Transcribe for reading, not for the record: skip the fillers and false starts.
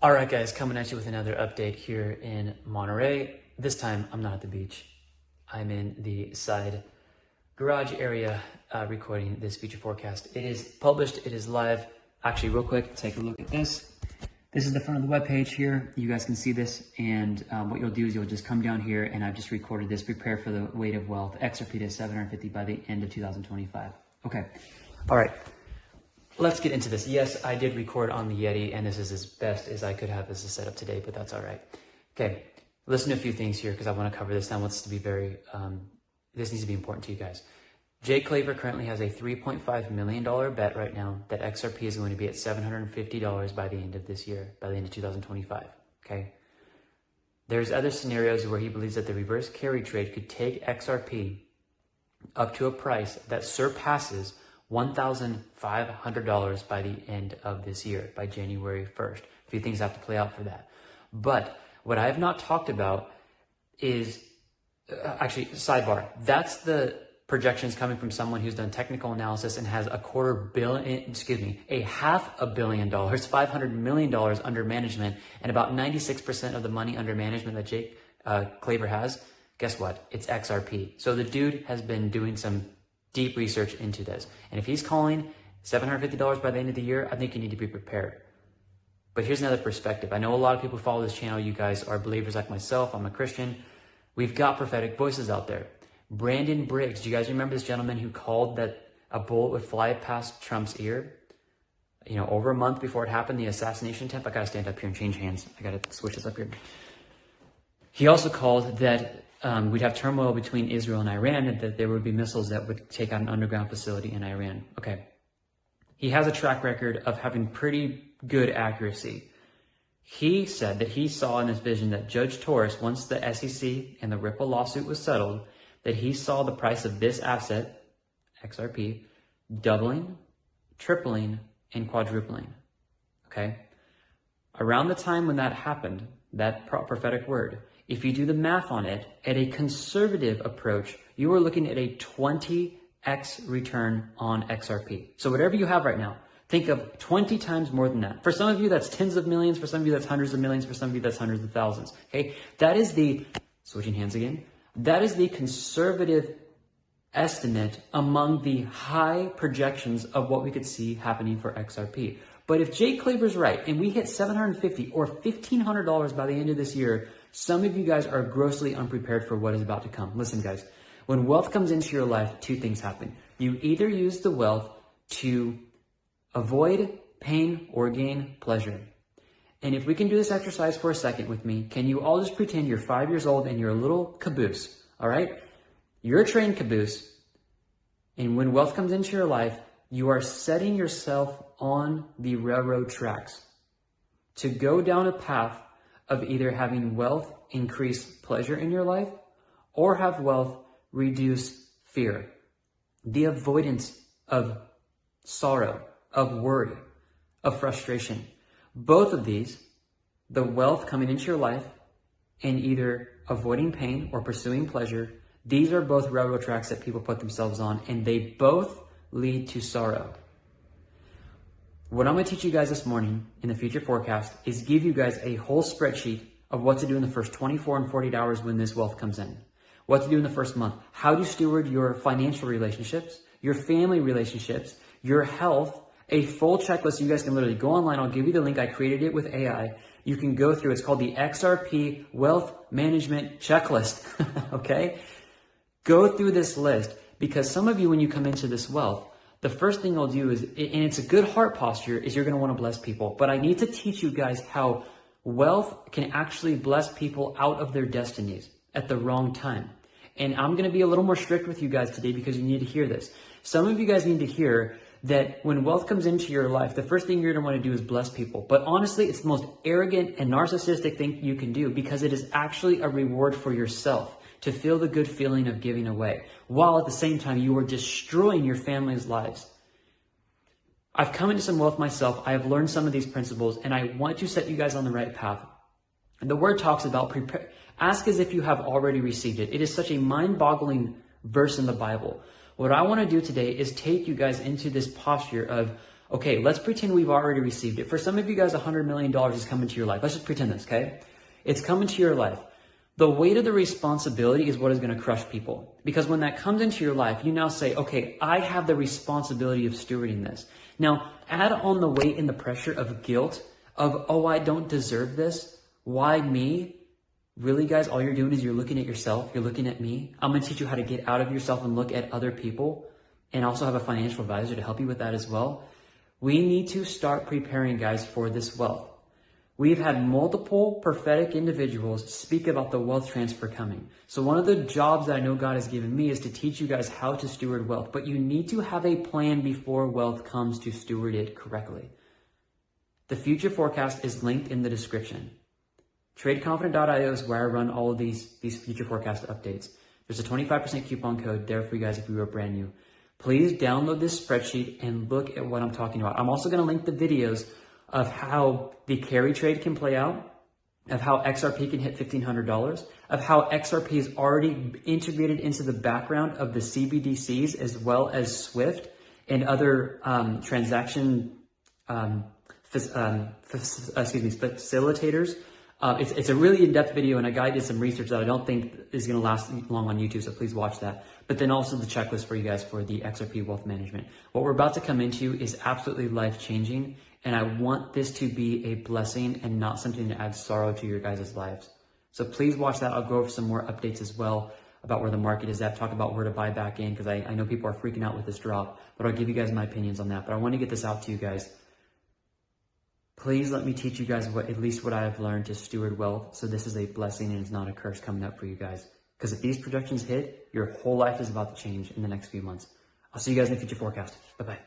All right, guys, coming at you with another update here in Monterey. This time, I'm not at the beach. I'm in the side garage area recording this future forecast. It is published, it is live. Actually, real quick, take a look at this. This is the front of the webpage here. You guys can see this, and what you'll do is you'll just come down here, and I've just recorded this. Prepare for the weight of wealth, XRP to 750 by the end of 2025. Okay, all right. Let's get into this. Yes, I did record on the Yeti, and this is as best as I could have as a setup today, but that's all right. Okay, listen to a few things here because I want to cover this. I want this to be this needs to be important to you guys. Jay Claver currently has a $3.5 million bet right now that XRP is going to be at $750 by the end of this year, by the end of 2025, okay? There's other scenarios where he believes that the reverse carry trade could take XRP up to a price that surpasses $1,500 by the end of this year, by January 1st. A few things have to play out for that. But what I have not talked about is, actually, sidebar, that's the projections coming from someone who's done technical analysis and has $500 million, $500 million under management, and about 96% of the money under management that Jake Claver has, guess what? It's XRP. So the dude has been doing some deep research into this. And if he's calling $750 by the end of the year, I think you need to be prepared. But here's another perspective. I know a lot of people who follow this channel. You guys are believers like myself. I'm a Christian. We've got prophetic voices out there. Brandon Briggs, do you guys remember this gentleman who called that a bullet would fly past Trump's ear? You know, over a month before it happened, the assassination attempt. I gotta stand up here and change hands. I gotta switch this up here. He also called that we'd have turmoil between Israel and Iran, and that there would be missiles that would take out an underground facility in Iran. Okay. He has a track record of having pretty good accuracy. He said that he saw in his vision that Judge Torres, once the SEC and the Ripple lawsuit was settled, that he saw the price of this asset, XRP, doubling, tripling, and quadrupling. Okay. Around the time when that happened, that prophetic word, if you do the math on it, at a conservative approach, you are looking at a 20x return on XRP. So whatever you have right now, think of 20 times more than that. For some of you, that's tens of millions. For some of you, that's hundreds of millions. For some of you, that's hundreds of thousands. Okay, that is the, switching hands again, that is the conservative estimate among the high projections of what we could see happening for XRP. But if Jay Claver's right, and we hit $750 or $1,500 by the end of this year, some of you guys are grossly unprepared for what is about to come. Listen, guys, when wealth comes into your life, two things happen. You either use the wealth to avoid pain or gain pleasure. And if we can do this exercise for a second with me, can you all just pretend you're 5 years old and you're a little caboose, all right? You're a train caboose, and when wealth comes into your life, you are setting yourself on the railroad tracks to go down a path of either having wealth increase pleasure in your life or have wealth reduce fear, the avoidance of sorrow, of worry, of frustration. Both of these, the wealth coming into your life and either avoiding pain or pursuing pleasure, these are both railroad tracks that people put themselves on, and they both lead to sorrow. What I'm going to teach you guys this morning in the future forecast is give you guys a whole spreadsheet of what to do in the first 24 and 48 hours when this wealth comes in. What to do in the first month. How to steward your financial relationships, your family relationships, your health, a full checklist. You guys can literally go online. I'll give you the link. I created it with AI. You can go through. It's called the XRP Wealth Management Checklist. Okay? Go through this list, because some of you, when you come into this wealth, the first thing I'll do is, and it's a good heart posture, is you're going to want to bless people. But I need to teach you guys how wealth can actually bless people out of their destinies at the wrong time. And I'm going to be a little more strict with you guys today because you need to hear this. Some of you guys need to hear that when wealth comes into your life, the first thing you're going to want to do is bless people. But honestly, it's the most arrogant and narcissistic thing you can do, because it is actually a reward for yourself to feel the good feeling of giving away, while at the same time you are destroying your family's lives. I've come into some wealth myself. I have learned some of these principles, and I want to set you guys on the right path. And the word talks about ask as if you have already received it. It is such a mind-boggling verse in the Bible. What I want to do today is take you guys into this posture of, Okay, let's pretend we've already received it. For some of you guys, $100 million is coming to your life. Let's just pretend this, okay? It's coming to your life. The weight of the responsibility is what is going to crush people. Because when that comes into your life, you now say, okay, I have the responsibility of stewarding this. Now, add on the weight and the pressure of guilt, of, oh, I don't deserve this. Why me? Really, guys, all you're doing is you're looking at yourself. You're looking at me. I'm going to teach you how to get out of yourself and look at other people, and also have a financial advisor to help you with that as well. We need to start preparing, guys, for this wealth. We've had multiple prophetic individuals speak about the wealth transfer coming. So one of the jobs that I know God has given me is to teach you guys how to steward wealth. But you need to have a plan before wealth comes to steward it correctly. The future forecast is linked in the description. TradeConfident.io is where I run all of these future forecast updates. There's a 25% coupon code there for you guys if you are brand new. Please download this spreadsheet and look at what I'm talking about. I'm also going to link the videos of how the carry trade can play out, of how XRP can hit $1,500, of how XRP is already integrated into the background of the CBDCs as well as SWIFT and other transaction facilitators. It's a really in-depth video, and a guy did some research that I don't think is going to last long on YouTube, so please watch that. But then also the checklist for you guys for the XRP Wealth Management. What we're about to come into is absolutely life-changing, and I want this to be a blessing and not something to add sorrow to your guys' lives. So please watch that. I'll go over some more updates as well about where the market is at, talk about where to buy back in, because I know people are freaking out with this drop, but I'll give you guys my opinions on that. But I want to get this out to you guys. Please let me teach you guys at least what I have learned to steward wealth, so this is a blessing and it's not a curse coming up for you guys. Because if these projections hit, your whole life is about to change in the next few months. I'll see you guys in the future forecast. Bye-bye.